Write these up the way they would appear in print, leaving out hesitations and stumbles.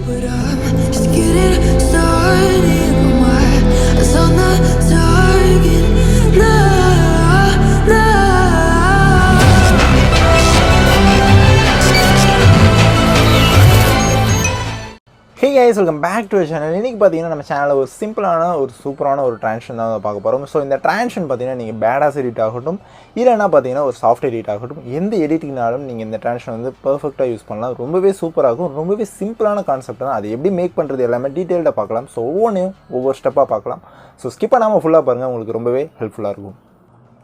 But I'm just getting started. My eyes on the target. No. Hey guys, welcome back to our channel. இன்னைக்கு பாத்தீங்கன்னா நம்ம சேனல்ல ஒரு சிம்பிளான ஒரு சூப்பரான ஒரு ட்ரான்சிஷன் தான் பார்க்க போறோம். சோ இந்த ட்ரான்சிஷன் பாத்தீங்கன்னா நீங்க பேடாஸ் எடிட் ஆகட்டும் இல்லனா பாத்தீங்கன்னா ஒரு சாஃப்ட் எடிட் ஆகட்டும் எந்த எடிட்டிங்னாலும் நீங்க இந்த ட்ரான்சிஷன் வந்து பெர்ஃபெக்ட்டா யூஸ் பண்ணலாம். ரொம்பவே சூப்பரா இருக்கும். ரொம்பவே சிம்பிளான கான்செப்ட் தான். அது எப்படி மேக் பண்றது எல்லாமே டீடைலா பார்க்கலாம். சோ ஒவ்வொரு ஸ்டெப்பா பார்க்கலாம். சோ ஸ்கிப் பண்ணாம ஃபுல்லா பாருங்க. உங்களுக்கு ரொம்பவே ஹெல்ப்ஃபுல்லா இருக்கும்.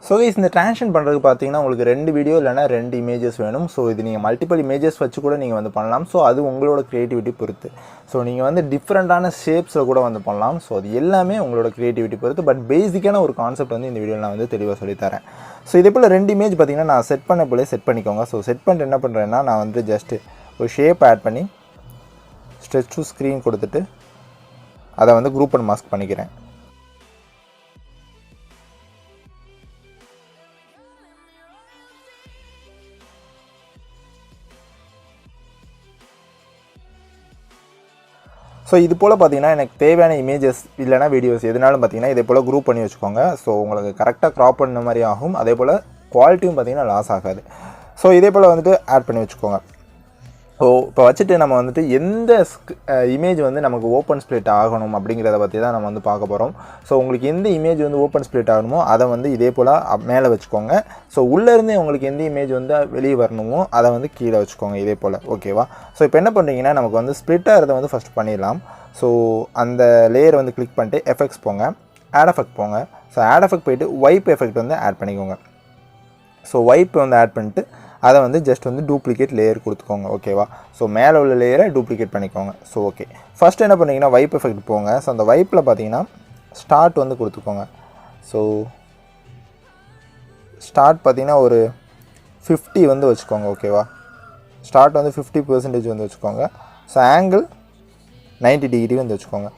ஸோ கைஸ் இந்த ட்ரான்சிஷன் பண்ணுறதுக்கு பார்த்தீங்கன்னா உங்களுக்கு 2 வீடியோ இல்லைனா 2 இமேஜஸ் வேணும். ஸோ இது நீங்கள் மல்டிபிள் இமேஜஸ் வச்சு கூட நீங்கள் வந்து பண்ணலாம். ஸோ அது உங்களோட க்ரியேட்டிவிட்டி பொறுத்து. ஸோ நீங்கள் வந்து டிஃப்ரெண்ட்டான ஷேப்ஸில் கூட வந்து பண்ணலாம். ஸோ அது எல்லாமே உங்களோட க்ரியேட்டிவிட்டி பொறுத்து. பட் பேசிக்கான ஒரு கான்செப்ட் வந்து இந்த வீடியோவில் நான் வந்து தெளிவாக சொல்லித்தரேன். ஸோ இதே போல் 2 இமேஜ் பார்த்தீங்கன்னா நான் செட் பண்ண போலே செட் பண்ணிக்கோங்க. ஸோ செட் பண்ணிட்டு என்ன பண்ணுறேன்னா நான் வந்து ஜஸ்ட்டு ஒரு ஷேப் ஆட் பண்ணி ஸ்ட்ரெச் டு ஸ்க்ரீன் கொடுத்துட்டு அதை வந்து குரூப் அண்ட் மாஸ்க் பண்ணிக்கிறேன். ஸோ இது போல் பார்த்தீங்கன்னா எனக்கு தேவையான இமேஜஸ் இல்லைனா வீடியோஸ் எதுனாலும் பார்த்தீங்கன்னா இதே போல் குரூப் பண்ணி வச்சுக்கோங்க. ஸோ உங்களுக்கு கரெக்டாக க்ராப் பண்ண மாதிரி ஆகும். அதே போல் குவாலிட்டியும் பார்த்தீங்கன்னா லாஸ் ஆகாது. ஸோ இதே போல் வந்துட்டு ஆட் பண்ணி வச்சுக்கோங்க. ஸோ இப்போ வச்சுட்டு நம்ம வந்துட்டு எந்த இமேஜ் வந்து நமக்கு ஓப்பன் ஸ்ப்ளிட் ஆகணும் அப்படிங்கிறத பற்றி தான் நம்ம வந்து பார்க்க போகிறோம். ஸோ உங்களுக்கு எந்த இமேஜ் வந்து ஓப்பன் ஸ்ப்ளிட் ஆகணுமோ அதை வந்து இதே போல் மேலே வச்சுக்கோங்க. ஸோ உள்ளேருந்தே உங்களுக்கு எந்த இமேஜ் வந்து வெளியே வரணுமோ அதை வந்து கீழே வச்சுக்கோங்க இதே போல். ஓகேவா? ஸோ இப்போ என்ன பண்ணுறீங்கன்னா நமக்கு வந்து ஸ்ப்ளிட் ஆகிறத வந்து ஃபஸ்ட் பண்ணிடலாம். ஸோ அந்த லேயர் வந்து கிளிக் பண்ணிட்டு எஃபெக்ட்ஸ் போங்க, ஆட் எஃபெக்ட் போங்க. ஸோ ஆட் எஃபெக்ட் போய்ட்டு வைப் எஃபெக்ட் வந்து ஆட் பண்ணிக்கோங்க. ஸோ வைப் வந்து ஆட் பண்ணிட்டு அதை வந்து ஜஸ்ட் வந்து டூப்ளிகேட் லேயர் கொடுத்துக்கோங்க. ஓகேவா? ஸோ மேலே உள்ள லேயரை டூப்ளிகேட் பண்ணிக்கோங்க. ஸோ ஓகே, ஃபஸ்ட்டு என்ன பண்ணிங்கன்னா வைப் எஃபெக்ட் போங்க. ஸோ அந்த வைப்பில் பார்த்தீங்கன்னா ஸ்டார்ட் வந்து கொடுத்துக்கோங்க. ஸோ ஸ்டார்ட் பார்த்தீங்கன்னா ஒரு 50 வந்து வச்சுக்கோங்க. ஓகேவா? ஸ்டார்ட் வந்து 50% வந்து வச்சுக்கோங்க. ஸோ ஆங்கிள் 90 டிகிரி வந்து வச்சுக்கோங்க.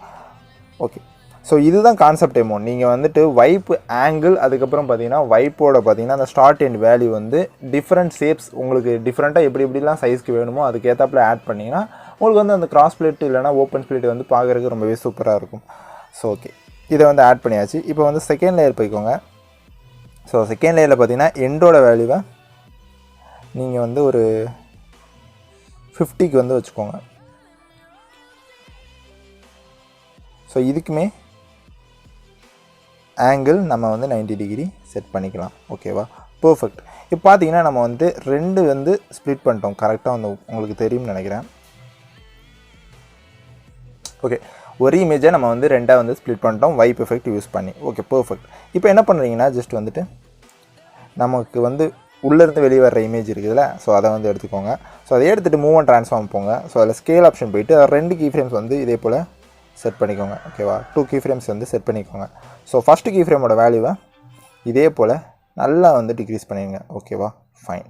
ஓகே, ஸோ இதுதான் கான்செப்ட் எமோ. நீங்கள் வந்துட்டு வைப் ஆங்கிள் அதுக்கப்புறம் பார்த்தீங்கன்னா வைப்போட பார்த்தீங்கன்னா அந்த ஸ்டார்ட் அண்ட் வேல்யூ வந்து டிஃப்ரெண்ட் ஷேப்ஸ் உங்களுக்கு டிஃப்ரெண்ட்டாக எப்படிலாம் சைஸ்க்கு வேணுமோ அதுக்கேற்றாப்பில் ஆட் பண்ணிங்கன்னா உங்களுக்கு வந்து அந்த கிராஸ் ஸ்ப்ளிட் இல்லைனா ஓப்பன் ஸ்ப்ளிட் வந்து பார்க்குறதுக்கு ரொம்பவே சூப்பராக இருக்கும். ஸோ ஓகே, இதை வந்து ஆட் பண்ணியாச்சு. இப்போ வந்து செகண்ட் லேயர் போய்க்கோங்க. ஸோ செகண்ட் லேயரில் பார்த்தீங்கன்னா எண்டோட வேல்யூவை நீங்கள் வந்து ஒரு 50க்கு வந்து வச்சுக்கோங்க. ஸோ இதுக்குமே ஆங்கிள் நம்ம வந்து 90 டிகிரி செட் பண்ணிக்கலாம். ஓகேவா? பர்ஃபெக்ட். இப்போ பார்த்தீங்கன்னா நம்ம வந்து 2 வந்து ஸ்ப்ளிட் பண்ணிட்டோம். கரெக்டாக வந்து உங்களுக்கு தெரியும்னு நினைக்கிறேன். ஓகே, ஒரு இமேஜை நம்ம வந்து 2ஆக வந்து ஸ்ப்ளிட் பண்ணிட்டோம் வைப் எஃபெக்ட் யூஸ் பண்ணி. Okay, perfect. இப்போ என்ன பண்ணுறீங்கன்னா ஜஸ்ட் வந்துட்டு நமக்கு வந்து உள்ளேருந்து வெளியே வர்ற இமேஜ் இருக்குதுல்ல, ஸோ அதை வந்து எடுத்துக்கோங்க. ஸோ அதை எடுத்துகிட்டு மூவ் அண்ட் ட்ரான்ஸ்ஃபார்ம் போங்க. ஸோ அதில் ஸ்கேல் ஆப்ஷன் போய்ட்டு 2 கீ ஃப்ரேம்ஸ் வந்து இதே போல் செட் பண்ணிக்கோங்க. ஓகேவா? 2 கீ ஃப்ரேம்ஸ் வந்து செட் பண்ணிக்கோங்க. ஸோ ஃபஸ்ட்டு கீ ஃப்ரேமோட வேல்யூவை இதே போல் நல்லா வந்து டிக்ரீஸ் பண்ணிடுங்க. ஓகேவா? Fine,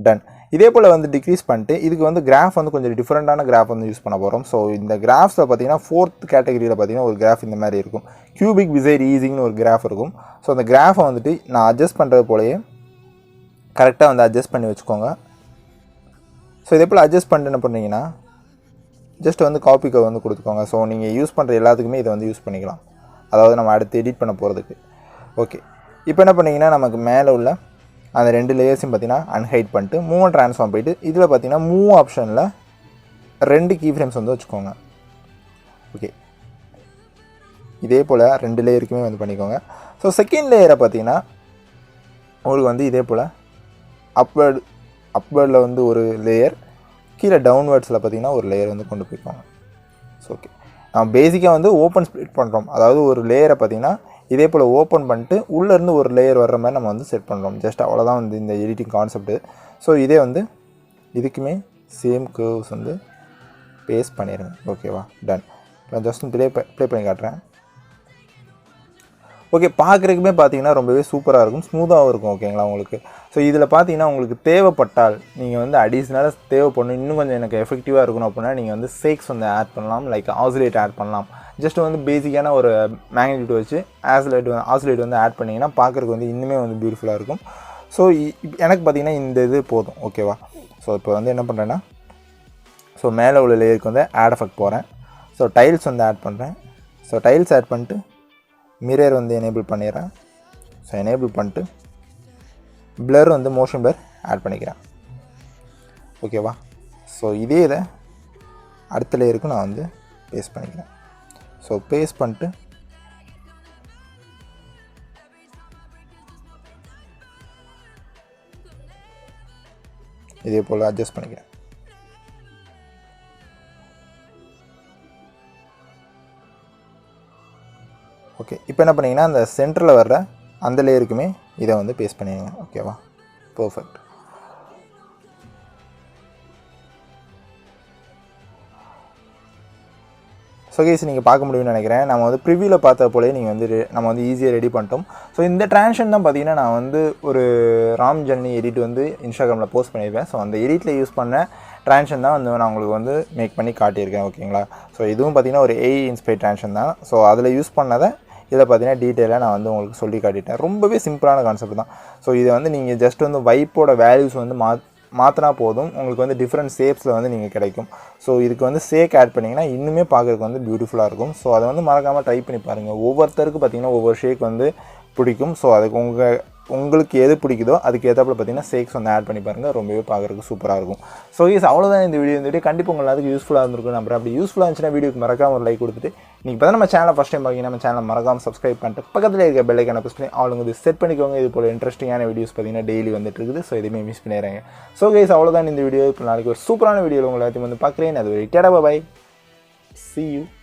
done. இதே போல் வந்து டிக்ரீஸ் பண்ணிட்டு இதுக்கு வந்து கிராஃப் வந்து கொஞ்சம் டிஃப்ரெண்ட்டான கிராஃப் வந்து யூஸ் பண்ண போகிறோம். ஸோ இந்த கிராஃப்ஸில் பார்த்தீங்கன்னா 4th கேட்டகரியில் பார்த்தீங்கன்னா ஒரு கிராஃப் இந்த மாதிரி இருக்கும். கியூபிக் விசைட் ஈஸிங்னு ஒரு கிராஃப் இருக்கும். ஸோ அந்த கிராஃபை வந்துட்டு நான் அட்ஜஸ்ட் பண்ணுறது போலயே கரெக்டாக வந்து அட்ஜஸ்ட் பண்ணி வச்சுக்கோங்க. ஸோ இதே போல் அட்ஜஸ்ட் பண்ணிட்டு என்ன பண்ணுறீங்கன்னா ஜஸ்ட் வந்து காப்பிக்கு வந்து கொடுத்துக்கோங்க. ஸோ நீங்கள் யூஸ் பண்ணுற எல்லாத்துக்குமே இதை வந்து யூஸ் பண்ணிக்கலாம். அதாவது நம்ம அடுத்து எடிட் பண்ண போகிறதுக்கு. ஓகே, இப்போ என்ன பண்ணிங்கன்னா நமக்கு மேலே உள்ள அந்த 2 லேயர்ஸையும் பார்த்தீங்கன்னா அன்ஹைட் பண்ணிட்டு மூவ் அண்ட் ட்ரான்ஸ்ஃபார்ம் போய்ட்டு இதில் பார்த்தீங்கன்னா மூவ் ஆப்ஷனில் 2 கீ ஃப்ரேம்ஸ் வந்து வச்சுக்கோங்க. ஓகே, இதே போல் 2 லேயருக்குமே வந்து பண்ணிக்கோங்க. ஸோ செகண்ட் லேயரை பார்த்தீங்கன்னா உங்களுக்கு வந்து இதே போல் அப்வேர்டில் வந்து ஒரு லேயர், கீழே டவுன்வேர்ட்ஸில் பார்த்தீங்கன்னா ஒரு லேயர் வந்து கொண்டு போய்க்கோங்க. ஸோ ஓகே, நம்ம பேசிக்காக வந்து ஓப்பன் ஸ்ப்ளிட் பண்ணுறோம். அதாவது ஒரு லேயரை பார்த்தீங்கன்னா இதே போல் ஓப்பன் பண்ணிட்டு உள்ளேருந்து ஒரு லேயர் வர்ற மாதிரி நம்ம வந்து செட் பண்ணுறோம். ஜஸ்ட் அவ்வளோதான் வந்து இந்த எடிட்டிங் கான்செப்ட்டு. ஸோ இதே வந்து இதுக்குமே சேம் கர்வ்ஸ் வந்து பேஸ்ட் பண்ணிடுங்க. ஓகேவா? டன். இப்போ ஜஸ்ட் ப்ளே பண்ணி காட்டுறேன். ஓகே, பார்க்குறதுக்குமே பார்த்தீங்கன்னா ரொம்பவே சூப்பராக இருக்கும், ஸ்மூத்தாகவும் இருக்கும். ஓகேங்களா உங்களுக்கு? ஸோ இதில் பார்த்தீங்கன்னா உங்களுக்கு தேவைப்பட்டால் நீங்கள் வந்து அடிஷ்னலாக தேவைப்படணும், இன்னும் கொஞ்சம் எனக்கு எஃபெக்டிவாக இருக்கணும் அப்படின்னா நீங்கள் வந்து சேக்ஸ் வந்து ஆட் பண்ணலாம், லைக் ஆசிலேட் ஆட் பண்ணலாம். ஜஸ்ட் வந்து பேசிக்கான ஒரு மேக்னிட்யூட் வச்சு ஆசிலேட் வந்து ஆட் பண்ணிங்கன்னா பார்க்குறதுக்கு வந்து இன்னுமே வந்து பியூட்டிஃபுல்லாக இருக்கும். ஸோ எனக்கு பார்த்தீங்கன்னா இந்த இது போதும். ஓகேவா? ஸோ இப்போ வந்து என்ன பண்ணுறேன்னா ஸோ மேலே உள்ள லேயருக்கு வந்து ஆட் எஃபெக்ட் போகிறேன். ஸோ டைல்ஸ் வந்து ஆட் பண்ணுறேன். ஸோ டைல்ஸ் ஆட் பண்ணிட்டு மிரர் வந்து எனேபிள் பண்ணிடுறேன். ஸோ எனேபிள் பண்ணிட்டு பிளர் வந்து மோஷன் பிளர் ஆட் பண்ணிக்கிறேன். ஓகேவா? ஸோ இதே இதை அடுத்த லேயருக்கு நான் வந்து பேஸ்ட் பண்ணிக்கிறேன். ஸோ பேஸ்ட் பண்ணிட்டு இதே போல் அட்ஜஸ்ட் பண்ணிக்கிறேன். ஓகே, இப்போ என்ன பண்ணிங்கன்னா அந்த சென்டரில் வர்ற அந்த லேயருக்குமே இதை வந்து பேஸ்ட் பண்ணிடுங்க. ஓகேவா? பர்ஃபெக்ட். ஸோ கேஸ் நீங்கள் பார்க்க முடியும்னு நினைக்கிறேன். நம்ம வந்து ப்ரிவியூவில் பார்த்த போலே நீங்கள் வந்து நம்ம வந்து ஈஸியாக ரெடி பண்ணிட்டோம். ஸோ இந்த ட்ரான்ஷன் தான் பார்த்தீங்கன்னா நான் வந்து ஒரு ராம் ஜர்னி எடிட் வந்து இன்ஸ்டாகிராமில் போஸ்ட் பண்ணியிருப்பேன். ஸோ அந்த எடிட்டில் யூஸ் பண்ண ட்ரான்ஷன் தான் வந்து நான் உங்களுக்கு வந்து மேக் பண்ணி காட்டியிருக்கேன். ஓகேங்களா? ஸோ இதுவும் பார்த்தீங்கன்னா ஒரு ஏஐ இன்ஸ்பைர்ட் ட்ரான்ஷன் தான். ஸோ அதில் யூஸ் பண்ணதை இதில் பார்த்தீங்கன்னா டீட்டெயிலாக நான் வந்து உங்களுக்கு சொல்லி காட்டிட்டேன். ரொம்பவே சிம்பிளான கான்செப்ட் தான். ஸோ இதை வந்து நீங்கள் ஜஸ்ட் வந்து வைப்போட வேல்யூஸ் வந்து மாற்றினா போதும், உங்களுக்கு வந்து டிஃப்ரெண்ட் ஷேப்ஸில் வந்து நீங்கள் கிடைக்கும். ஸோ இதுக்கு வந்து ஷேக் ஆட் பண்ணிங்கன்னா இன்னுமே பார்க்குறதுக்கு வந்து பியூட்டிஃபுல்லாக இருக்கும். ஸோ அதை வந்து மறக்காமல் ட்ரை பண்ணி பாருங்கள். ஒவ்வொருத்தருக்கு பார்த்திங்கன்னா ஒவ்வொரு ஷேக் வந்து பிடிக்கும். ஸோ அதுக்கு உங்களுக்கு எது பிடிக்குதோ அதுக்கு ஏற்றாப்புல பார்த்தீங்கன்னா ஷேக்ஸ் வந்து ஆட் பண்ணி பாருங்கள். ரொம்பவே பார்க்குறதுக்கு சூப்பராக இருக்கும். ஸோ அவ்வளோதான் இந்த வீடியோ கண்டிப்பாக உங்களுக்கு அதுக்கு யூஸ்ஃபுல்லாக இருந்திருக்கும் நம்புறேன். அப்படி யூஸ்ஃபுல்லாக இருந்துச்சுன்னா வீடியோக்கு மறக்காம ஒரு லைக் கொடுத்துட்டு நீங்கள் இப்போ நம்ம சேனலை ஃபஸ்ட் டைம் பார்க்கிங்கன்னா நம்ம சேனலை மறக்காமல் சப்ஸ்கிரைப் பண்ணிட்டு பக்கத்தில் இருக்க பெல் ஐக்கானை ப்ரெஸ் பண்ணி ஆளுங்க வந்து செட் பண்ணிக்கோங்க. இது போல் இன்ட்ரெஸ்டிங்கான வீடியோஸ் பார்த்தீங்கன்னா டெய்லி வந்துட்டு இருக்குது. ஸோ எதுவுமே மிஸ் பண்ணிடுறாங்க. ஸோ கைஸ் அவ்வளோதான் இந்த வீடியோ. இப்போ நாளைக்கு ஒரு சூப்பரான வீடியோவில் உங்களை எல்லாத்தையும் வந்து பார்க்குறேன். அது ஒரு டேடா பாய். See you.